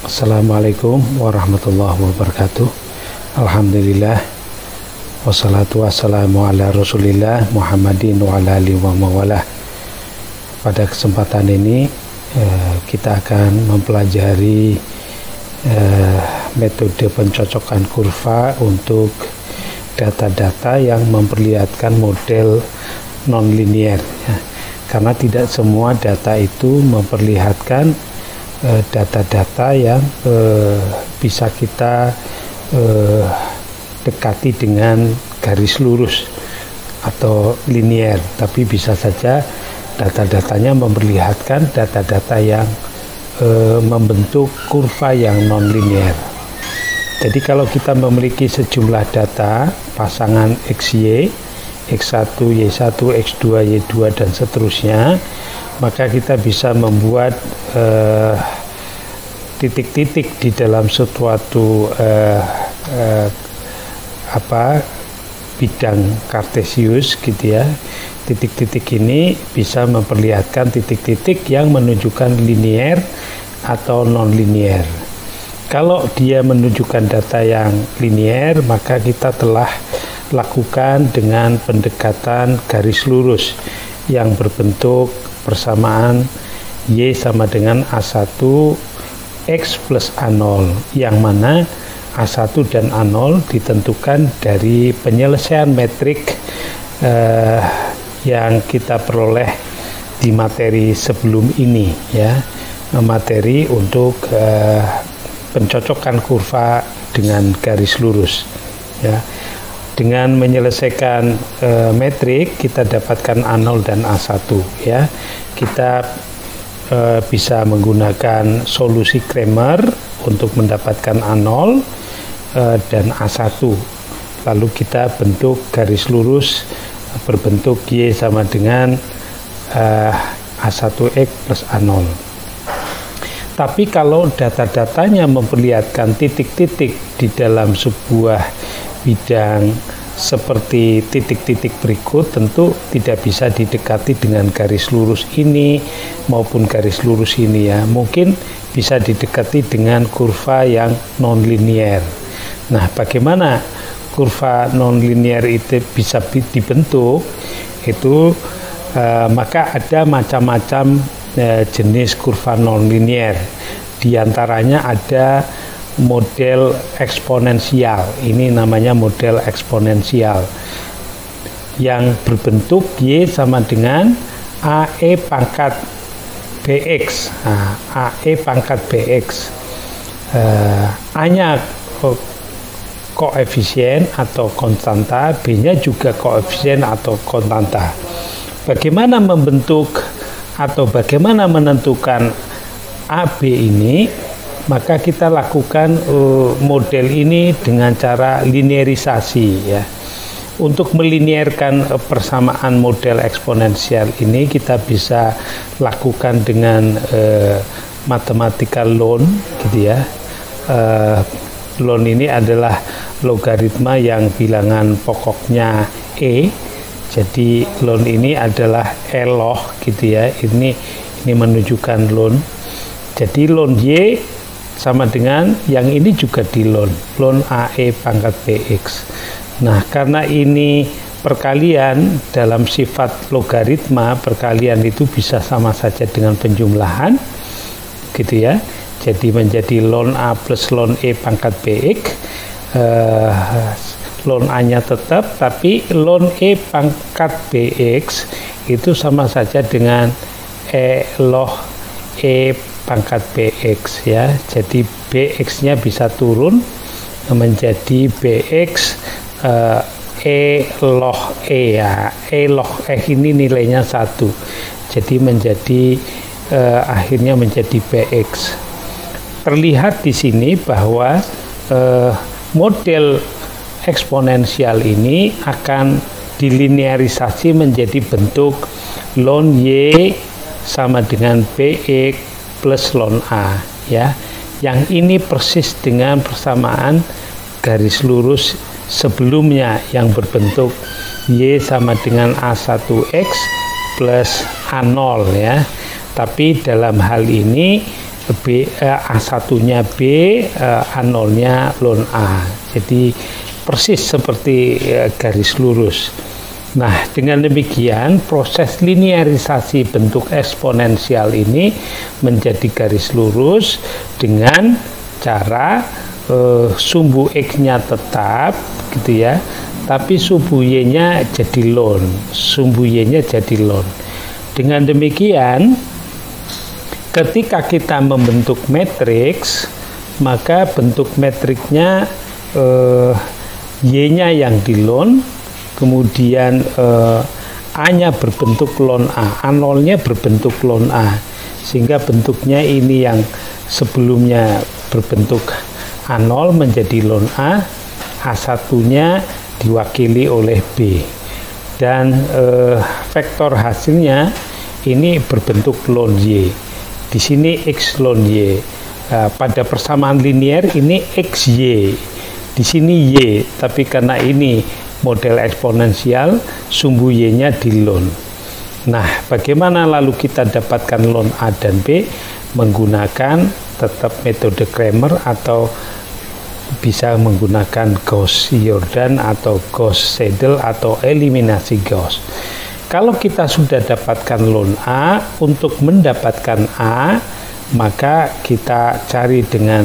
Assalamualaikum warahmatullahi wabarakatuh. Alhamdulillah, wassalatu wassalamu ala rasulillah Muhammadin wa ala alihi wa mawalah. Pada kesempatan ini kita akan mempelajari metode pencocokan kurva untuk data-data yang memperlihatkan model non-linear, karena tidak semua data itu memperlihatkan data-data yang bisa kita dekati dengan garis lurus atau linear, tapi bisa saja data-datanya memperlihatkan data-data yang membentuk kurva yang non-linear. Jadi kalau kita memiliki sejumlah data pasangan XY, X1, Y1, X2, Y2 dan seterusnya, maka kita bisa membuat titik-titik di dalam suatu bidang kartesius gitu ya. Titik-titik ini bisa memperlihatkan titik-titik yang menunjukkan linear atau non-linear. Kalau dia menunjukkan data yang linear, maka kita telah lakukan dengan pendekatan garis lurus yang berbentuk persamaan Y sama dengan A1 X plus A0, yang mana A1 dan A0 ditentukan dari penyelesaian metrik yang kita peroleh di materi sebelum ini ya, materi untuk pencocokan kurva dengan garis lurus ya. Dengan menyelesaikan metrik, kita dapatkan A0 dan A1 ya. Kita bisa menggunakan solusi Cramer untuk mendapatkan A0 dan A1. Lalu kita bentuk garis lurus berbentuk Y sama dengan A1X plus A0. Tapi kalau data-datanya memperlihatkan titik-titik di dalam sebuah bidang seperti titik-titik berikut, tentu tidak bisa didekati dengan garis lurus ini maupun garis lurus ini ya. Mungkin bisa didekati dengan kurva yang non-linear. Nah, bagaimana kurva non-linear itu bisa dibentuk? Itu maka ada macam-macam jenis kurva non-linear. Di antaranya ada model eksponensial. Ini namanya model eksponensial yang berbentuk Y sama dengan AE pangkat BX. Nah, AE pangkat BX, A-nya koefisien atau konstanta, B-nya juga koefisien atau konstanta. Bagaimana membentuk atau bagaimana menentukan AB ini? Maka kita lakukan model ini dengan cara linearisasi ya. Untuk melinearkan persamaan model eksponensial ini, kita bisa lakukan dengan mathematical loan gitu ya. Loan ini adalah logaritma yang bilangan pokoknya E. Jadi loan ini adalah E-log gitu ya. Ini menunjukkan loan. Jadi loan Y sama dengan yang ini juga di ln AE pangkat BX. Nah, karena ini perkalian dalam sifat logaritma, perkalian itu bisa sama saja dengan penjumlahan gitu ya. Jadi menjadi ln A plus ln E pangkat BX. Ln A-nya tetap, tapi ln E pangkat BX itu sama saja dengan E log E pangkat BX ya. Jadi BX-nya bisa turun menjadi BX E log E ya. E log E ini nilainya 1. Jadi menjadi akhirnya menjadi BX. Terlihat di sini bahwa model eksponensial ini akan dilinearisasi menjadi bentuk ln Y sama dengan BX plus ln A ya. Yang ini persis dengan persamaan garis lurus sebelumnya yang berbentuk Y sama dengan A1X plus A0 ya. Tapi dalam hal ini A1-nya B, A0-nya ln A. Jadi persis seperti garis lurus. Nah, dengan demikian proses linearisasi bentuk eksponensial ini menjadi garis lurus dengan cara sumbu X-nya tetap gitu ya, tapi sumbu Y-nya jadi ln, sumbu Y-nya jadi ln. Dengan demikian, ketika kita membentuk matriks, maka bentuk matriksnya Y-nya yang di ln, kemudian A-nya berbentuk ln A, A0-nya berbentuk ln A, sehingga bentuknya ini yang sebelumnya berbentuk A0 menjadi ln A, A1-nya diwakili oleh B, dan vektor hasilnya ini berbentuk ln Y. Di sini X ln Y. Pada persamaan linear ini XY, di sini Y, tapi karena ini model eksponensial, sumbu Y-nya di ln. Nah, bagaimana lalu kita dapatkan ln A dan B? Menggunakan tetap metode Cramer atau bisa menggunakan Gauss-Jordan atau Gauss-Seidel atau eliminasi Gauss. Kalau kita sudah dapatkan ln A, untuk mendapatkan A, maka kita cari dengan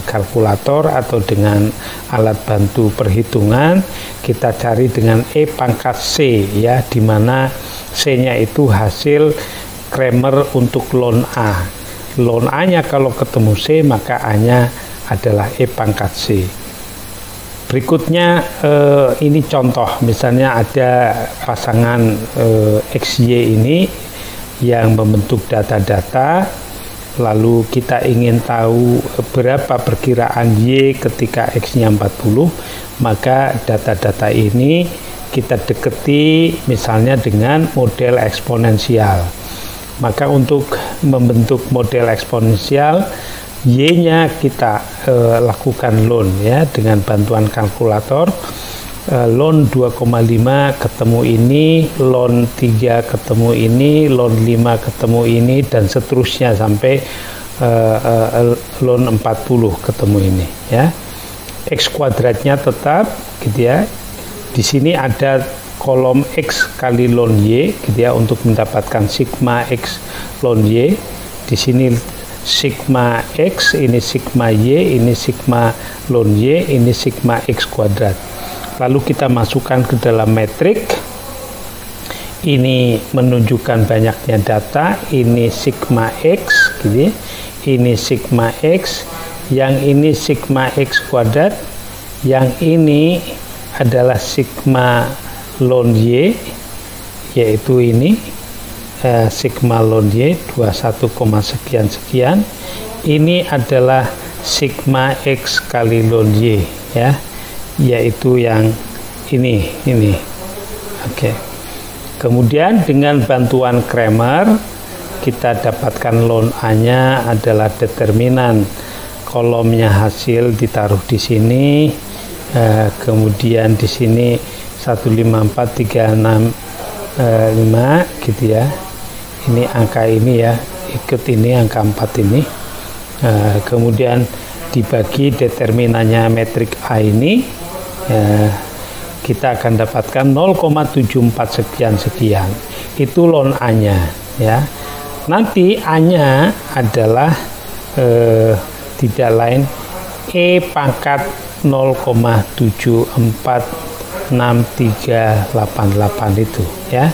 kalkulator atau dengan alat bantu perhitungan. Kita cari dengan E pangkat C ya, di mana C-nya itu hasil Cramer untuk ln A. Ln A-nya kalau ketemu C, maka A-nya adalah E pangkat C. Berikutnya ini contoh, misalnya ada pasangan XY ini yang membentuk data-data, lalu kita ingin tahu berapa perkiraan Y ketika X-nya 40, maka data-data ini kita deketi misalnya dengan model eksponensial. Maka untuk membentuk model eksponensial, Y-nya kita lakukan ln ya dengan bantuan kalkulator. Ln 2,5 ketemu ini, ln 3 ketemu ini, ln 5 ketemu ini, dan seterusnya sampai ln 40 ketemu ini ya. X kuadratnya tetap gitu ya. Di sini ada kolom X kali ln Y gitu ya, untuk mendapatkan sigma X ln Y. Di sini sigma X, ini sigma Y, ini sigma ln Y, ini sigma X kuadrat. Lalu kita masukkan ke dalam metrik. Ini menunjukkan banyaknya data. Ini sigma X gitu ya. Ini sigma X, yang ini sigma X kuadrat, yang ini adalah sigma ln Y, yaitu ini sigma ln Y 21, sekian. Ini adalah sigma X kali ln Y ya, yaitu yang ini. Oke. Kemudian dengan bantuan Cramer kita dapatkan ln A-nya adalah determinan kolomnya hasil ditaruh di sini. Kemudian di sini 15436 gitu ya. Ini angka ini ya, ikut ini angka 4 ini. Kemudian dibagi determinannya metrik A ini, kita akan dapatkan 0,74 sekian. Itu ln A-nya ya. Nanti A-nya adalah tidak lain E pangkat 0,746388 itu ya.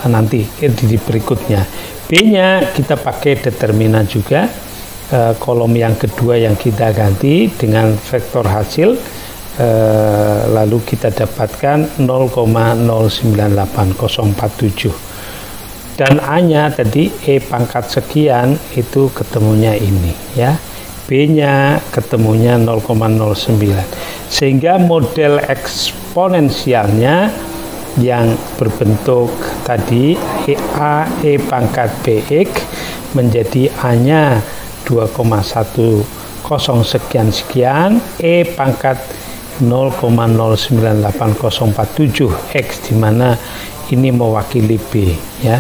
Nanti di berikutnya. B-nya kita pakai determinan juga. Kolom yang kedua yang kita ganti dengan vektor hasil, lalu kita dapatkan 0,098047, dan A-nya tadi E pangkat sekian itu ketemunya ini ya. B-nya ketemunya 0,09, sehingga model eksponensialnya yang berbentuk tadi A E pangkat BX menjadi A-nya 2,10 sekian, E pangkat 0,098047 X, di mana ini mewakili B ya.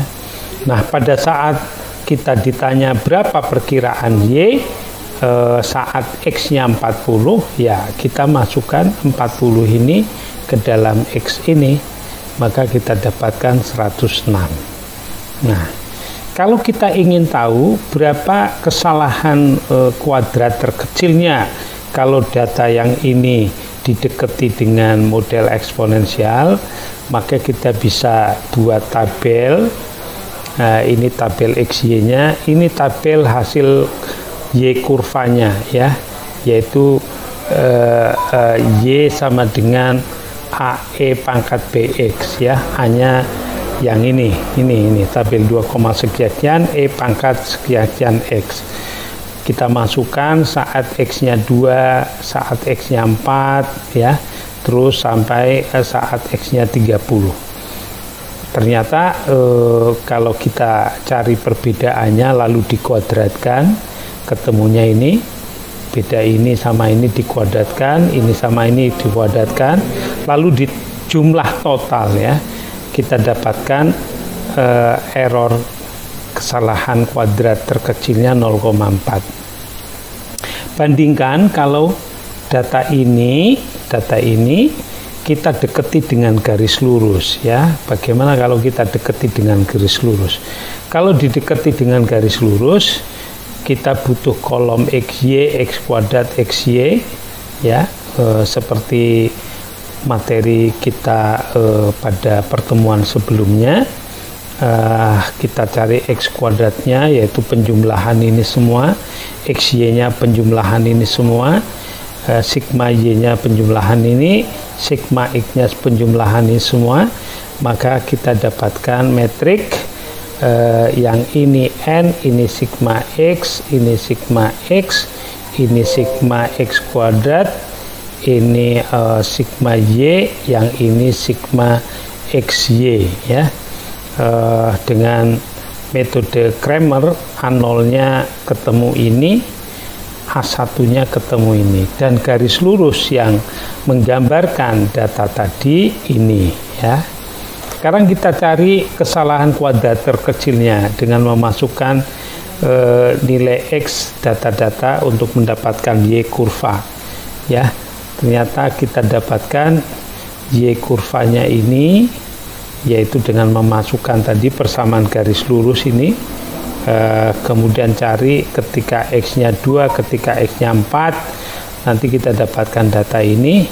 Nah, pada saat kita ditanya berapa perkiraan Y saat X-nya 40, ya kita masukkan 40 ini ke dalam X ini, maka kita dapatkan 106. Nah, kalau kita ingin tahu berapa kesalahan kuadrat terkecilnya kalau data yang ini didekati dengan model eksponensial, maka kita bisa buat tabel. Nah, ini tabel XY-nya, ini tabel hasil Y kurvanya ya, yaitu Y sama dengan AE pangkat BX ya, hanya yang ini tabel 2, sekian E pangkat sekian X. Kita masukkan saat X-nya 2, saat X-nya 4 ya, terus sampai saat X-nya 30. Ternyata kalau kita cari perbedaannya lalu dikuadratkan, ketemunya ini, beda ini sama ini dikuadratkan, ini sama ini dikuadratkan, lalu di jumlah total ya, kita dapatkan error kesalahan kuadrat terkecilnya 0,4. Bandingkan kalau data ini kita deketi dengan garis lurus ya. Bagaimana kalau kita deketi dengan garis lurus? Kalau dideketi dengan garis lurus, kita butuh kolom XY, X kuadrat XY ya, seperti materi kita pada pertemuan sebelumnya. Kita cari X kuadratnya, yaitu penjumlahan ini semua, XY nya penjumlahan ini semua, sigma Y nya penjumlahan ini, sigma X nya penjumlahan ini semua, maka kita dapatkan metrik yang ini N, ini sigma X, ini sigma X, ini sigma X kuadrat, ini sigma Y, yang ini sigma XY ya. Dengan metode Cramer, A0-nya ketemu ini, A1-nya ketemu ini, dan garis lurus yang menggambarkan data tadi ini ya. Sekarang kita cari kesalahan kuadrat terkecilnya dengan memasukkan nilai X data-data untuk mendapatkan Y kurva ya. Ternyata kita dapatkan Y kurvanya ini, yaitu dengan memasukkan tadi persamaan garis lurus ini, kemudian cari ketika X-nya 2, ketika X-nya 4, nanti kita dapatkan data ini.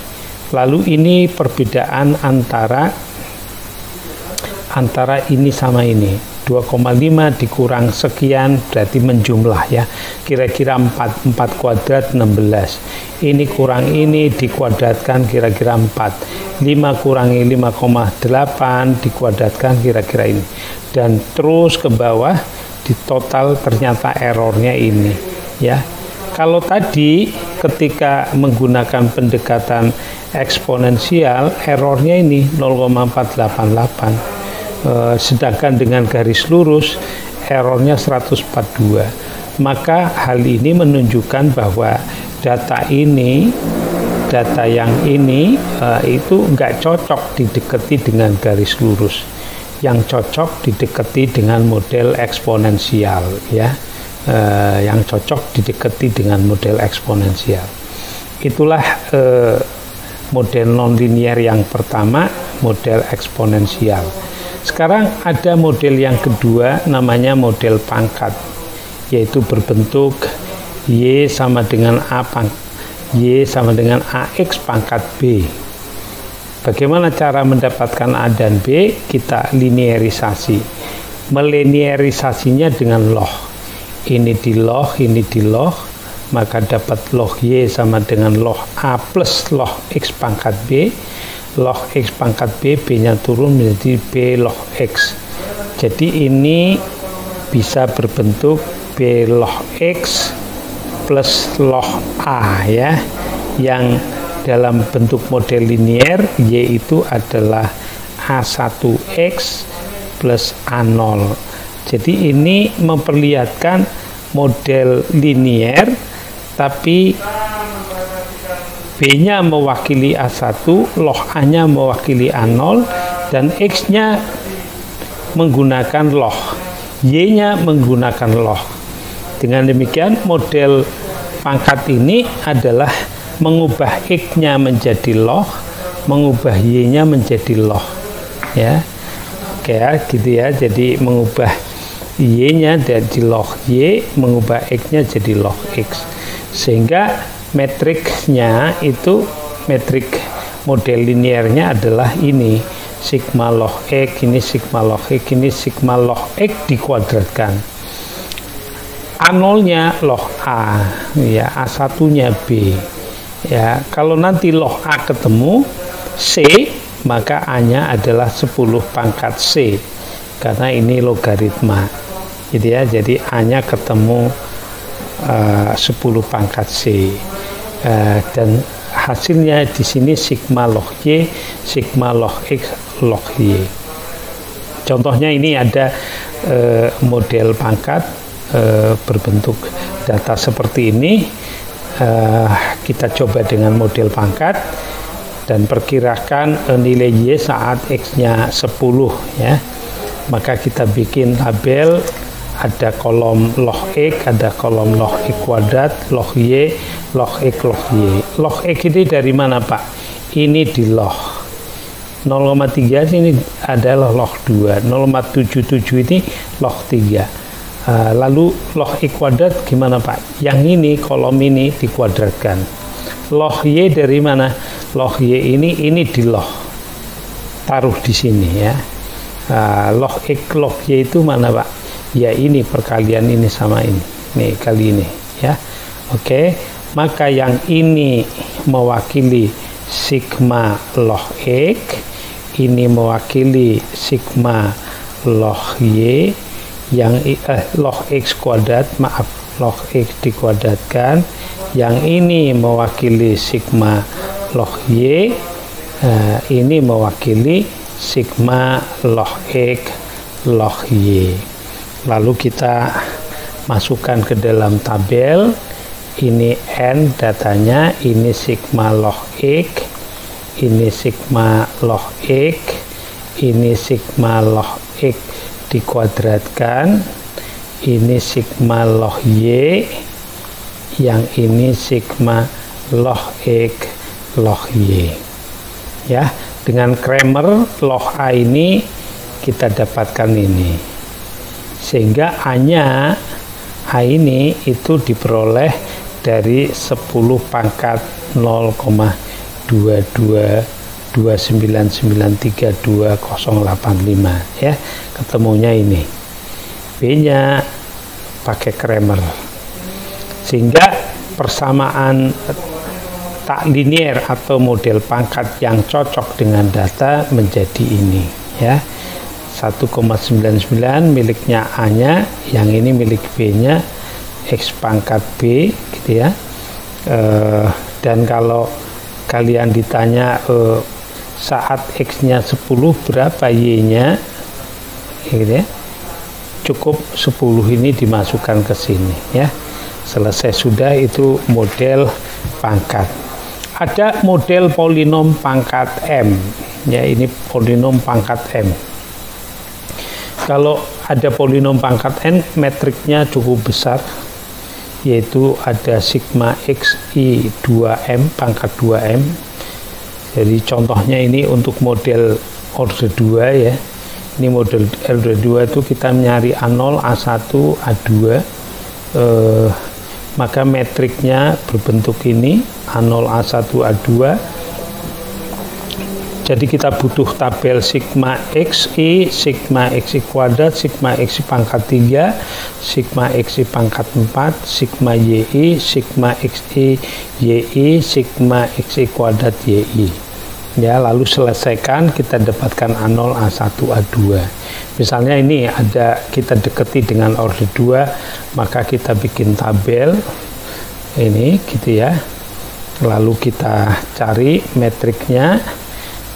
Lalu ini perbedaan antara ini sama ini, 2,5 dikurang sekian berarti menjumlah ya, kira-kira 4 kuadrat 16, ini kurang ini dikuadratkan kira-kira 4, 5 kurangi 5,8 dikuadratkan kira-kira ini, dan terus ke bawah di total ternyata errornya ini ya. Kalau tadi ketika menggunakan pendekatan eksponensial, errornya ini 0,488, sedangkan dengan garis lurus errornya 142. Maka hal ini menunjukkan bahwa data yang ini itu enggak cocok didekati dengan garis lurus, yang cocok didekati dengan model eksponensial ya. Yang cocok didekati dengan model eksponensial. Itulah model nonlinear yang pertama, model eksponensial. Sekarang ada model yang kedua, namanya model pangkat, yaitu berbentuk Y sama dengan AX pangkat B. Bagaimana cara mendapatkan A dan B? Kita linearisasi. Melinearisasinya dengan log. Ini di log, ini di log, maka dapat log Y sama dengan log A plus log X pangkat B. Log X pangkat B, B-nya turun menjadi B log X. Jadi ini bisa berbentuk B log X plus log A ya, yang dalam bentuk model linear Y itu adalah A1X plus A0. Jadi ini memperlihatkan model linear, tapi B-nya mewakili A1, log A-nya mewakili A0, dan X-nya menggunakan log. Y-nya menggunakan log. Dengan demikian model pangkat ini adalah mengubah X-nya menjadi log, mengubah Y-nya menjadi log. Ya, oke ya, gitu ya. Jadi mengubah Y-nya jadi log Y, mengubah X-nya jadi log X. Sehingga matriksnya itu, metrik model linearnya adalah ini, sigma log X, ini sigma log X, ini sigma log X dikuadratkan. A0-nya log A, ya, A1-nya B. Ya, kalau nanti log A ketemu C, maka A-nya adalah 10 pangkat C, karena ini logaritma. Gitu ya, jadi A-nya ketemu 10 pangkat C. Dan hasilnya di sini sigma log Y, sigma log X, log Y. Contohnya ini ada model pangkat berbentuk data seperti ini. Kita coba dengan model pangkat dan perkirakan nilai Y saat X-nya 10 ya. Maka kita bikin tabel, ada kolom log X, ada kolom log X kuadrat, log Y, log X, log Y. Log X ini dari mana Pak? Ini di log 0,3 ini adalah log 2, 0,77 ini log 3. Lalu log X kuadrat gimana Pak? Yang ini, kolom ini dikuadratkan. Log Y dari mana? Log Y ini di log, taruh di sini ya. Log X, log Y itu mana Pak? Ya ini perkalian ini sama ini. Nih kali ini ya. Oke, maka yang ini mewakili sigma log X, ini mewakili sigma log Y, yang log X kuadrat, maaf, log X dikuadratkan. Yang ini mewakili sigma log Y, ini mewakili sigma log X log Y. Lalu kita masukkan ke dalam tabel. Ini N datanya, ini sigma log X, ini sigma log X, ini sigma log X dikuadratkan, ini sigma log Y, yang ini sigma log X log Y. Ya, dengan Kramer log A ini kita dapatkan ini. Sehingga A-nya, A ini itu diperoleh dari 10 pangkat 0,229932085 ya, ketemunya ini. B-nya pakai Kramer. Sehingga persamaan tak linier atau model pangkat yang cocok dengan data menjadi ini ya. 1,99 miliknya A-nya, yang ini milik B-nya, X pangkat B gitu ya. Dan kalau kalian ditanya saat X-nya 10 berapa Y-nya gitu ya, cukup 10 ini dimasukkan ke sini ya. Selesai sudah, itu model pangkat. Ada model polinom pangkat M ya, ini polinom pangkat M. Kalau ada polinom pangkat N, metriknya cukup besar, yaitu ada sigma xi 2m pangkat 2m. Jadi contohnya ini untuk model order 2 ya. Ini model order 2 itu kita mencari A0, A1, A2. Maka metriknya berbentuk ini, A0, A1, A2. Jadi kita butuh tabel sigma xi, sigma xi kuadrat, sigma xi pangkat 3, sigma xi pangkat 4, sigma yi, sigma xi yi, sigma xi kuadrat yi. Ya, lalu selesaikan, kita dapatkan A0, A1, A2. Misalnya ini ada, kita dekati dengan order 2, maka kita bikin tabel ini gitu ya. Lalu kita cari metriknya,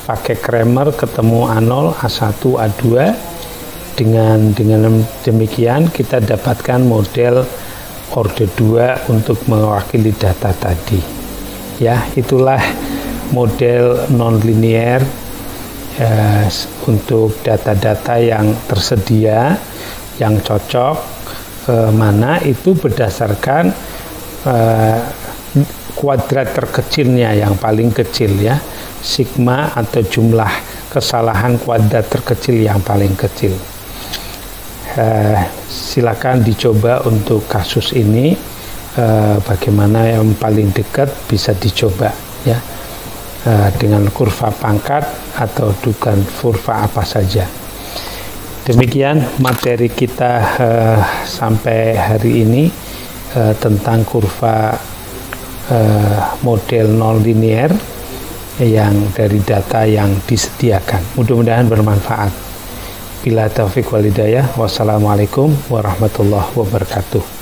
pakai Kramer, ketemu A0, A1, A2. Dengan demikian kita dapatkan model order 2 untuk mewakili data tadi. Ya, itulah model nonlinear untuk data-data yang tersedia yang cocok mana itu berdasarkan kuadrat terkecilnya yang paling kecil ya, sigma atau jumlah kesalahan kuadrat terkecil yang paling kecil. Silakan dicoba untuk kasus ini, bagaimana yang paling dekat bisa dicoba ya, dengan kurva pangkat atau dengan kurva apa saja. Demikian materi kita sampai hari ini tentang kurva model non-linear yang dari data yang disediakan. Mudah-mudahan bermanfaat. Bila taufiq wal hidayah, wassalamualaikum warahmatullahi wabarakatuh.